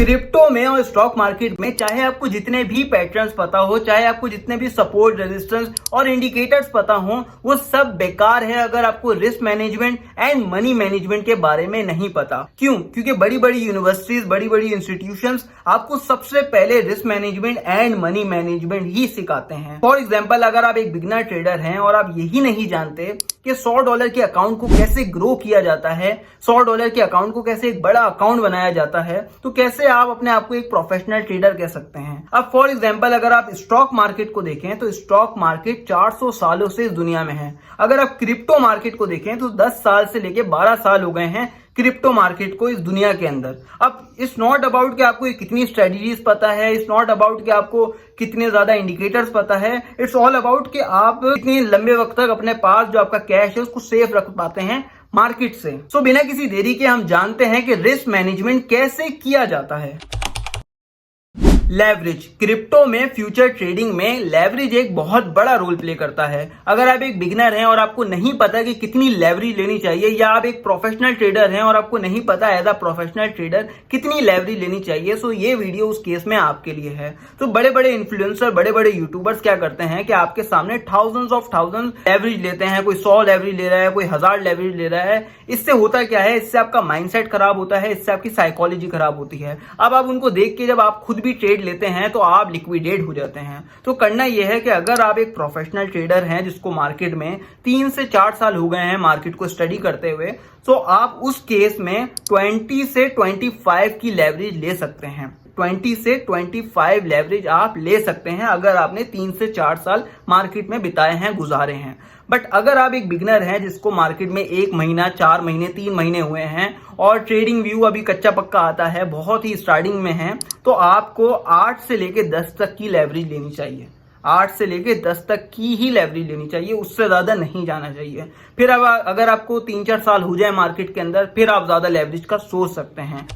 Crypto में और stock market में चाहे आपको जितने भी पैटर्न्स पता हो, चाहे आपको जितने भी सपोर्ट, रेजिस्टेंस और इंडिकेटर्स पता हो, वो सब बेकार है अगर आपको risk management and money management के बारे में नहीं पता। क्यों? क्योंकि बड़ी बड़ी यूनिवर्सिटीज, बड़ी बड़ी इंस्टीट्यूशंस आपको सबसे पहले risk management and money management ही सिखाते हैं। फॉर एग्जाम्पल, अगर आप एक बिगिनर ट्रेडर हैं और आप यही नहीं जानते कि $100 के अकाउंट को कैसे ग्रो किया जाता है, $100 के अकाउंट को कैसे एक बड़ा अकाउंट बनाया जाता है, तो कैसे आप अपने आप को एक प्रोफेशनल ट्रेडर कह सकते हैं। अब फॉर एग्जांपल, अगर आप स्टॉक मार्केट को देखें तो स्टॉक मार्केट 400 सालों से इस दुनिया में है। अगर आप क्रिप्टो मार्केट को देखें तो 10 साल से लेके 12 साल हो गए हैं क्रिप्टो मार्केट को इस दुनिया के अंदर। अब इट्स नॉट अबाउट कि आपको कितनी स्ट्रेटजीज पता है, इट्स नॉट अबाउट कि आपको कितने ज्यादा इंडिकेटर्स पता है, इट्स ऑल अबाउट कि आप कितने लंबे वक्त तक अपने पास जो आपका कैश है उसको सेफ रख पाते हैं मार्केट से। सो बिना किसी देरी के हम जानते हैं कि रिस्क मैनेजमेंट कैसे किया जाता है। लेवरेज। क्रिप्टो में फ्यूचर ट्रेडिंग में लेवरेज एक बहुत बड़ा रोल प्ले करता है। अगर आप एक बिगिनर हैं और आपको नहीं पता कि कितनी लेवरेज लेनी चाहिए, या आप एक प्रोफेशनल ट्रेडर हैं और आपको नहीं पता एज अ प्रोफेशनल ट्रेडर कितनी लेवरेज लेनी चाहिए, सो ये वीडियो उस केस में आपके लिए है। तो बड़े बड़े इन्फ्लुएंसर, बड़े बड़े यूट्यूबर्स क्या करते हैं कि आपके सामने थाउजेंड्स ऑफ थाउजेंड लेवरेज लेते हैं। कोई 100 लेवरेज ले रहा है, कोई 1000 लेवरेज ले रहा है। इससे होता क्या है? इससे आपका माइंडसेट खराब होता है, इससे आपकी साइकोलॉजी खराब होती है। अब आप उनको देख के जब आप खुद भी ट्रेड लेते हैं तो आप लिक्विडेट हो जाते हैं। तो करना यह है कि अगर आप एक प्रोफेशनल ट्रेडर हैं जिसको मार्केट में 3 से 4 साल हो गए हैं मार्केट को स्टडी करते हुए, तो आप उस केस में 20 से 25 की लेवरेज ले सकते हैं। 20 से 25 लेवरेज आप ले सकते हैं अगर आपने 3 से 4 साल मार्केट में बिताए हैं, गुजारे हैं। बट अगर आप एक बिगिनर हैं जिसको मार्केट में 1 महीना, 4 महीने, 3 महीने हुए हैं और ट्रेडिंग व्यू अभी कच्चा पक्का आता है, बहुत ही स्टार्टिंग में है, तो आपको 8 से लेके 10 तक की लेवरेज लेनी चाहिए। 8 से लेके 10 तक की ही लेवरेज लेनी चाहिए, उससे ज्यादा नहीं जाना चाहिए। फिर अब अगर आपको 3-4 साल हो जाए मार्केट के अंदर, फिर आप ज्यादा लेवरेज का सोच सकते हैं।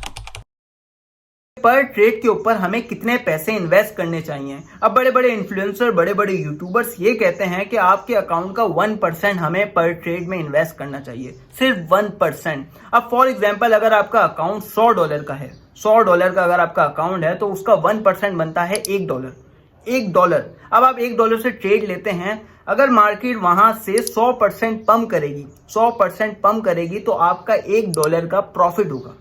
पर ट्रेड के ऊपर हमें कितने पैसे इन्वेस्ट करने चाहिए? अब बड़े बड़े इन्फ्लुएंसर, बड़े बड़े यूट्यूबर्स ये कहते हैं कि आपके अकाउंट का 1% हमें पर ट्रेड में इन्वेस्ट करना चाहिए, सिर्फ 1%। अब फॉर एग्जांपल, अगर आपका अकाउंट $100 का है, $100 का अगर आपका अकाउंट है तो उसका 1% बनता है $1। $1। अब आप $1 से ट्रेड लेते हैं, अगर मार्केट वहां से 100% पंप करेगी, 100% पंप करेगी, तो आपका $1 का प्रॉफिट होगा।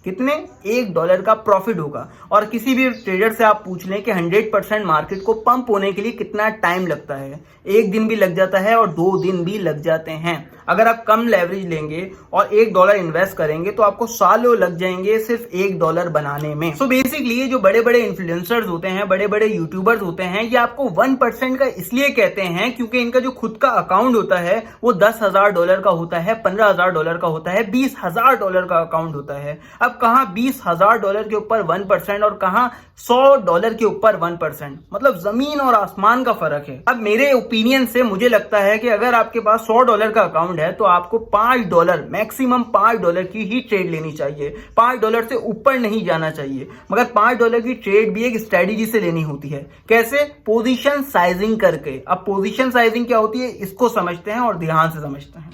कितने? $1 का प्रॉफिट होगा। और किसी भी ट्रेडर से आप पूछ लें कि 100% मार्केट को पंप होने के लिए कितना टाइम लगता है, 1 दिन भी लग जाता है और 2 दिन भी लग जाते हैं। अगर आप कम लेवरेज लेंगे और $1 इन्वेस्ट करेंगे तो आपको सालों लग जाएंगे सिर्फ $1 बनाने में। सो बेसिकली ये जो बड़े बड़े इन्फ्लुएंसर्स होते हैं, बड़े बड़े यूट्यूबर्स होते हैं, ये आपको 1% का इसलिए कहते हैं क्योंकि इनका जो खुद का अकाउंट होता है वो $10,000 का होता है, $15,000 का होता है, $20,000 का अकाउंट होता है। अब कहां $20,000 के ऊपर 1% और कहां $100 के ऊपर 1%, मतलब जमीन और आसमान का फर्क है। अब मेरे ओपिनियन से मुझे लगता है कि अगर आपके पास $100 का अकाउंट है तो आपको $5, मैक्सिमम $5 की ही ट्रेड लेनी चाहिए। $5 से ऊपर नहीं जाना चाहिए। मगर $5 की ट्रेड भी एक स्ट्रेटेजी से लेनी होती है। कैसे? पोजीशन साइजिंग करके। अब पोजीशन साइजिंग क्या होती है इसको समझते हैं और ध्यान से समझते हैं।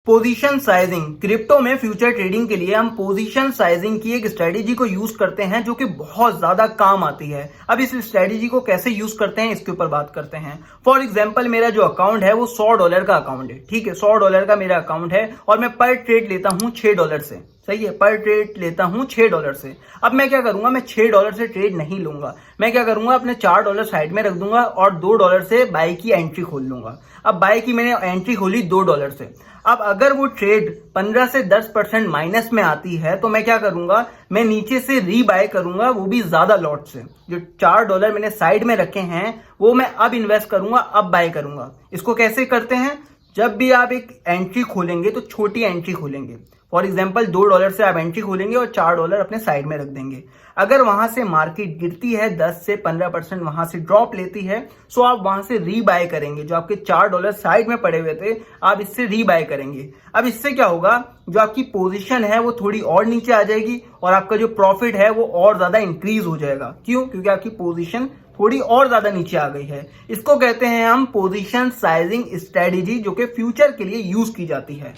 Position sizing. क्रिप्टो में फ्यूचर ट्रेडिंग के लिए हम पोजीशन साइजिंग की एक स्ट्रेटेजी को यूज करते हैं जो कि बहुत ज्यादा काम आती है। अब इस स्ट्रेटेजी को कैसे यूज करते हैं इसके ऊपर बात करते हैं। फॉर एग्जांपल, मेरा जो अकाउंट है वो $100 का अकाउंट है, ठीक है, $100 का मेरा अकाउंट है और मैं पर ट्रेड लेता हूं $6 से। सही है, पर ट्रेड लेता हूं $6 से। अब मैं क्या करूंगा? मैं $6 से ट्रेड नहीं लूंगा। मैं क्या करूंगा? अपने $4 साइड में रख दूंगा और $2 से बाय की एंट्री खोल लूंगा। अब बाय की मैंने एंट्री खोली $2 से। अब अगर वो ट्रेड 15 से 10% माइनस में आती है तो मैं क्या करूंगा? मैं नीचे से रीबाय करूंगा, वो भी ज्यादा लॉट से। जो $4 मैंने साइड में रखे हैं वो मैं अब इन्वेस्ट करूंगा, अब बाय करूंगा। इसको कैसे करते हैं? जब भी आप एक एंट्री खोलेंगे तो छोटी एंट्री खोलेंगे। फॉर एग्जाम्पल, $2 से आप एंट्री खोलेंगे और $4 अपने साइड में रख देंगे। अगर वहां से मार्केट गिरती है, 10 से 15% वहां से ड्रॉप लेती है, सो आप वहां से रीबाय करेंगे। जो आपके $4 साइड में पड़े हुए थे, आप इससे रीबाय करेंगे। अब इससे क्या होगा? जो आपकी पोजीशन है वो थोड़ी और नीचे आ जाएगी और आपका जो प्रॉफिट है वो और ज्यादा इंक्रीज हो जाएगा। क्यों? क्योंकि आपकी पोजीशन थोड़ी और ज्यादा नीचे आ गई है। इसको कहते हैं हम पोजीशन साइजिंग स्ट्रेटेजी, जो कि फ्यूचर के लिए यूज की जाती है।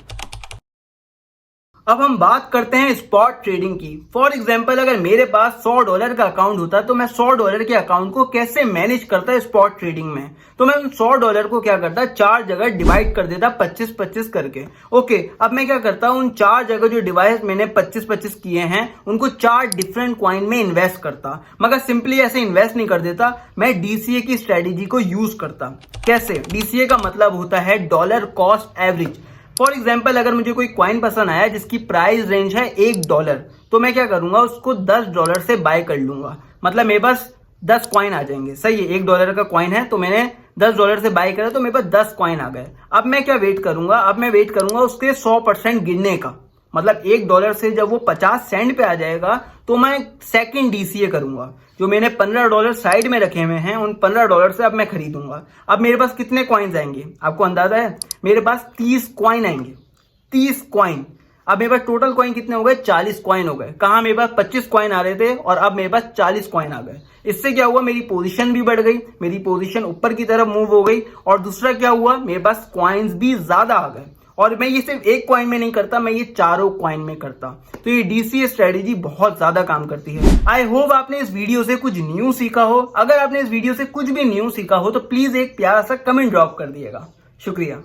अब हम बात करते हैं स्पॉट ट्रेडिंग की। फॉर एग्जांपल अगर मेरे पास $100 का अकाउंट होता तो मैं $100 के अकाउंट को कैसे मैनेज करता स्पॉट ट्रेडिंग में। तो मैं उन $100 को क्या करता, 4 जगह डिवाइड कर देता 25-25 करके। ओके, अब मैं क्या करता हूँ, उन 4 जगह जो डिवाइड मैंने 25-25 किए हैं उनको 4 डिफरेंट कॉइन में इन्वेस्ट करता। मगर सिंपली ऐसे इन्वेस्ट नहीं कर देता, मैं डीसीए की स्ट्रेटेजी को यूज करता। कैसे? डीसीए का मतलब होता है dollar cost average. For example अगर मुझे कोई क्वाइन पसंद आया जिसकी प्राइस रेंज है $1, तो मैं क्या करूंगा, उसको $10 से बाय कर लूंगा। मतलब मेरे पास 10 कॉइन आ जाएंगे। सही है, $1 का कॉइन है तो मैंने $10 से बाय करा तो मेरे पास 10 कॉइन आ गए। अब मैं क्या वेट करूंगा, अब मैं वेट करूंगा उसके 100% गिरने का। मतलब $1 से जब वो 50 सेंट पे आ जाएगा तो मैं सेकंड डीसीए करूंगा। जो मैंने $15 साइड में रखे हुए हैं उन $15 से अब मैं खरीदूंगा। अब मेरे पास कितने कॉइन्स आएंगे आपको अंदाजा है? मेरे पास 30 कॉइन आएंगे। 30 कॉइन। अब मेरे पास टोटल कॉइन कितने हो गए? 40 कॉइन हो गए। कहाँ मेरे पास 25 कॉइन आ रहे थे और अब मेरे पास 40 कॉइन आ गए। इससे क्या हुआ, मेरी पोजीशन भी बढ़ गई, मेरी पोजीशन ऊपर की तरफ मूव हो गई। और दूसरा क्या हुआ, मेरे पास कॉइन्स भी ज्यादा आ गए। और मैं ये सिर्फ एक कॉइन में नहीं करता, मैं ये चारों कॉइन में करता। तो ये डीसीए स्ट्रेटेजी बहुत ज्यादा काम करती है। आई होप आपने इस वीडियो से कुछ न्यू सीखा हो। अगर आपने इस वीडियो से कुछ भी न्यू सीखा हो तो प्लीज एक प्यारा सा कमेंट ड्रॉप कर दिएगा। शुक्रिया।